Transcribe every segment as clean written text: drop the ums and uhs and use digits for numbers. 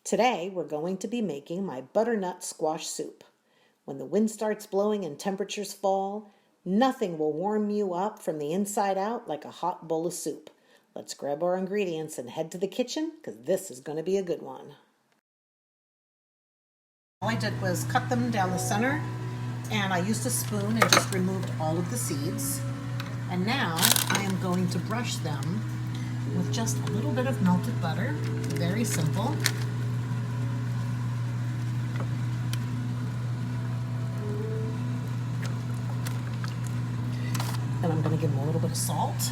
Today we're going to be making my butternut squash soup. When the wind starts blowing and temperatures fall, nothing will warm you up from the inside out like a hot bowl of soup. Let's grab our ingredients and head to the kitchen because this is going to be a good one. All I did was cut them down the center, and I used a spoon and just removed all of the seeds. And now I am going to brush them with just a little bit of melted butter. Very simple. And I'm going to give them a little bit of salt.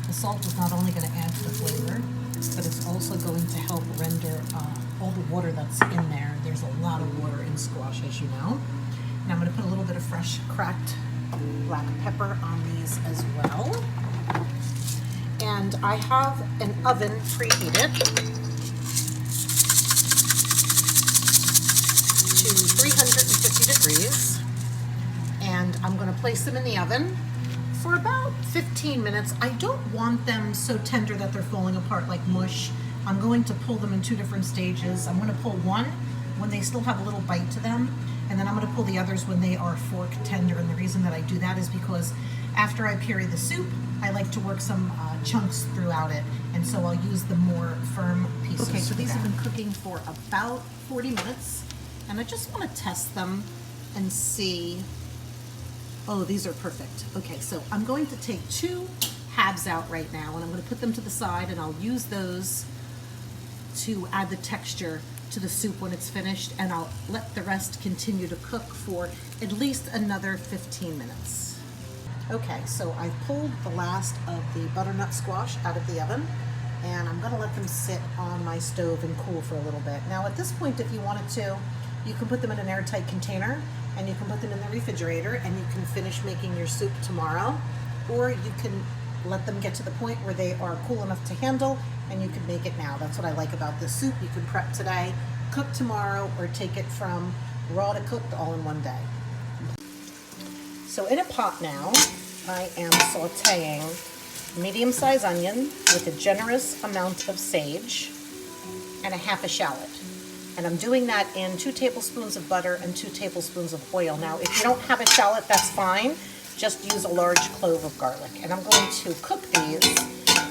The salt is not only going to add to the flavor, but it's also going to help render all the water that's in there. There's a lot of water in squash, as you know. And I'm going to put a little bit of fresh cracked black pepper on these as well. And I have an oven preheated to 350 degrees. And I'm going to place them in the oven for about 15 minutes. I don't want them so tender that they're falling apart like mush. I'm going to pull them in two different stages. I'm going to pull one when they still have a little bite to them, and then I'm going to pull the others when they are fork tender. And the reason that I do that is because after I puree the soup, I like to work some chunks throughout it, and so I'll use the more firm pieces. Okay, so these have been cooking for about 40 minutes, and I just want to test them and see. Oh, these are perfect. Okay, so I'm going to take two halves out right now, and I'm going to put them to the side, and I'll use those to add the texture to the soup when it's finished, and I'll let the rest continue to cook for at least another 15 minutes. Okay, so I've pulled the last of the butternut squash out of the oven, and I'm going to let them sit on my stove and cool for a little bit. Now at this point, if you wanted to, you can put them in an airtight container, and you can put them in the refrigerator, and you can finish making your soup tomorrow, or you can let them get to the point where they are cool enough to handle, and you can make it now. That's what I like about this soup. You can prep today, cook tomorrow, or take it from raw to cooked all in one day. So in a pot now, I am sauteing medium-sized onion with a generous amount of sage and a half a shallot. And I'm doing that in 2 tablespoons of butter and 2 tablespoons of oil. Now, if you don't have a shallot, that's fine. Just use a large clove of garlic. And I'm going to cook these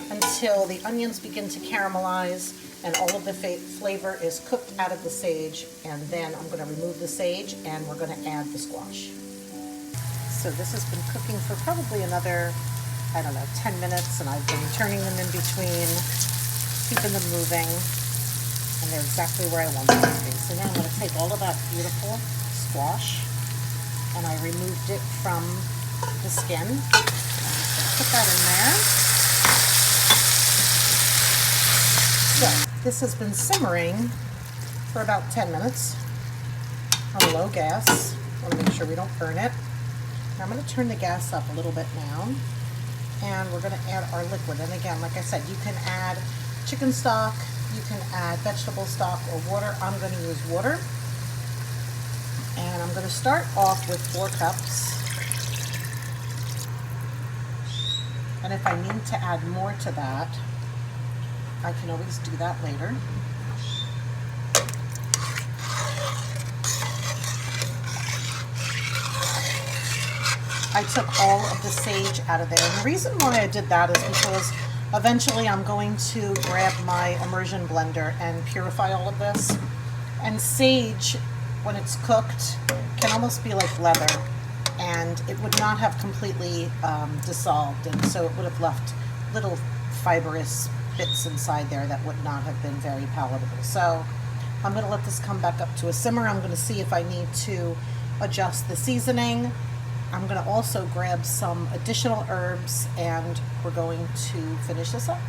until the onions begin to caramelize and all of the flavor is cooked out of the sage. And then I'm going to remove the sage and we're going to add the squash. So this has been cooking for probably another, 10 minutes. And I've been turning them in between, keeping them moving. And they're exactly where I want them to be. So now I'm going to take all of that beautiful squash, and I removed it from the skin. Put that in there. So this has been simmering for about 10 minutes on a low gas. I want to make sure we don't burn it. Now I'm going to turn the gas up a little bit now, and we're going to add our liquid. And again, like I said, you can add chicken stock, you can add vegetable stock or water. I'm going to use water. And I'm going to start off with 4 cups. And if I need to add more to that, I can always do that later. I took all of the sage out of there. And the reason why I did that is because eventually I'm going to grab my immersion blender and purify all of this. And sage, when it's cooked, can almost be like leather, and it would not have completely dissolved, and so it would have left little fibrous bits inside there that would not have been very palatable. So I'm going to let this come back up to a simmer. I'm going to see if I need to adjust the seasoning. I'm going to also grab some additional herbs, and we're going to finish this up.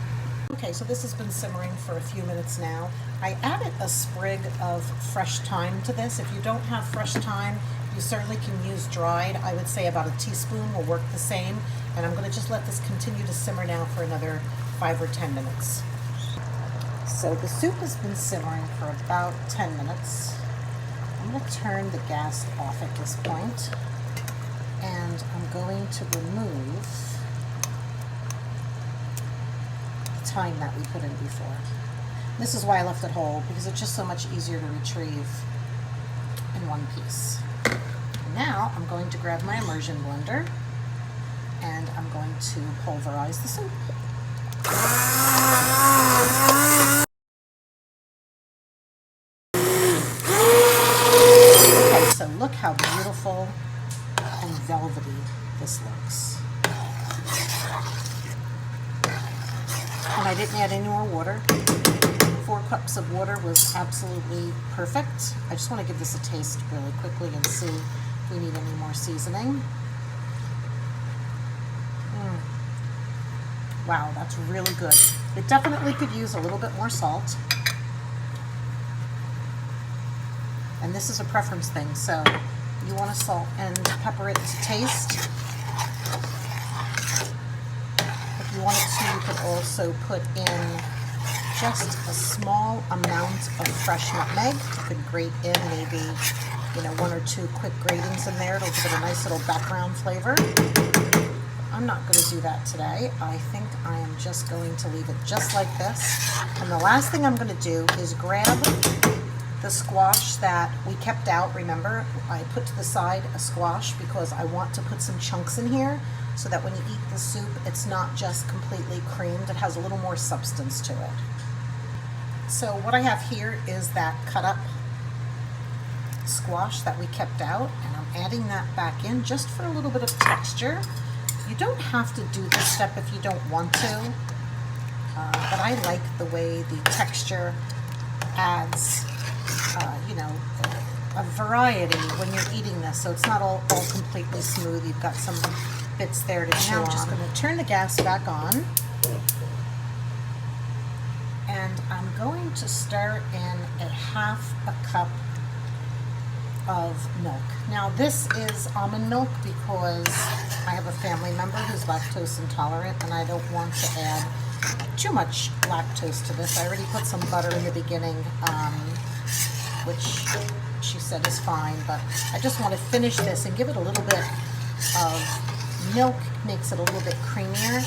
Okay, so this has been simmering for a few minutes now. I added a sprig of fresh thyme to this. If you don't have fresh thyme, you certainly can use dried. I would say about a teaspoon will work the same. And I'm going to just let this continue to simmer now for another 5 or 10 minutes. So the soup has been simmering for about 10 minutes. I'm going to turn the gas off at this point, and I'm going to remove thyme that we put in before. This is why I left it whole, because it's just so much easier to retrieve in one piece. Now I'm going to grab my immersion blender and I'm going to pulverize the soup. Okay, so look how beautiful and velvety this looks. And I didn't add any more water. 4 cups of water was absolutely perfect. I just want to give this a taste really quickly and see if we need any more seasoning. Wow, that's really good. It definitely could use a little bit more salt. And this is a preference thing, so you want to salt and pepper it to taste. If you wanted to, you could also put in just a small amount of fresh nutmeg. You could grate in maybe, 1 or 2 quick gratings in there. It'll give it a nice little background flavor. I'm not going to do that today. I think I am just going to leave it just like this. And the last thing I'm going to do is grab the squash that we kept out. Remember, I put to the side a squash because I want to put some chunks in here so that when you eat the soup, it's not just completely creamed. It has a little more substance to it. So what I have here is that cut up squash that we kept out, and I'm adding that back in just for a little bit of texture. You don't have to do this step if you don't want to, but I like the way the texture adds, a variety when you're eating this, so it's not all completely smooth. You've got some bits there to chew on. Now I'm just going to turn the gas back on, and I'm going to stir in a 1/2 cup of milk. Now this is almond milk because I have a family member who's lactose intolerant and I don't want to add too much lactose to this. I already put some butter in the beginning, which she said is fine, but I just want to finish this and give it a little bit of milk. Makes it a little bit creamier.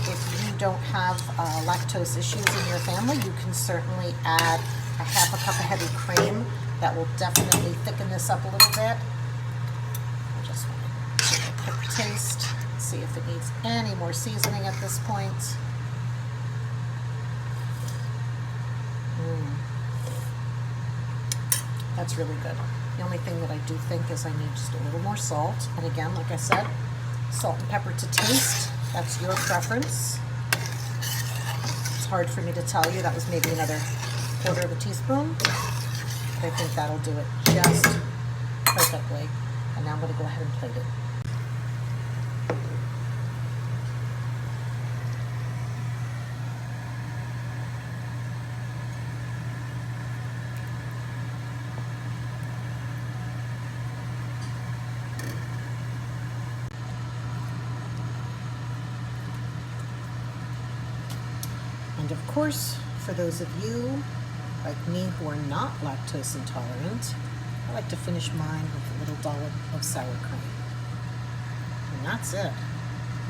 If you don't have lactose issues in your family, you can certainly add a 1/2 cup of heavy cream. That will definitely thicken this up a little bit. I just want to give it a quick taste, see if it needs any more seasoning at this point. That's really good. The only thing that I do think is I need just a little more salt. And again, like I said, salt and pepper to taste. That's your preference. It's hard for me to tell you. That was maybe another 1/4 teaspoon. I think that'll do it just perfectly. And now I'm going to go ahead and plate it. And of course, for those of you like me who are not lactose intolerant, I like to finish mine with a little dollop of sour cream. And that's it.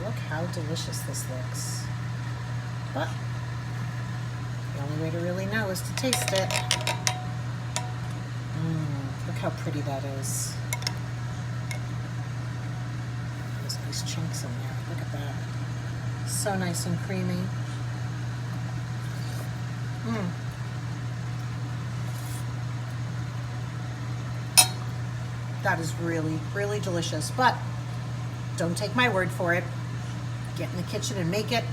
Look how delicious this looks. But the only way to really know is to taste it. Look how pretty that is. There's nice chunks in there. Look at that. So nice and creamy. That is really, really delicious, but don't take my word for it. Get in the kitchen and make it.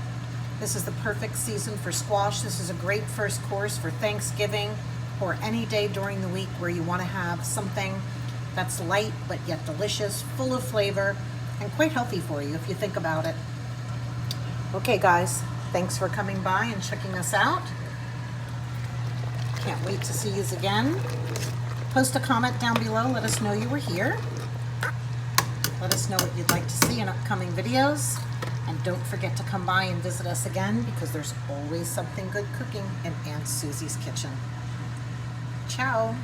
This is the perfect season for squash. This is a great first course for Thanksgiving or any day during the week where you want to have something that's light but yet delicious, full of flavor, and quite healthy for you if you think about it. Okay guys, thanks for coming by and checking us out. Can't wait to see you again. Post a comment down below. Let us know you were here. Let us know what you'd like to see in upcoming videos. And don't forget to come by and visit us again because there's always something good cooking in Aunt Susie's kitchen. Ciao.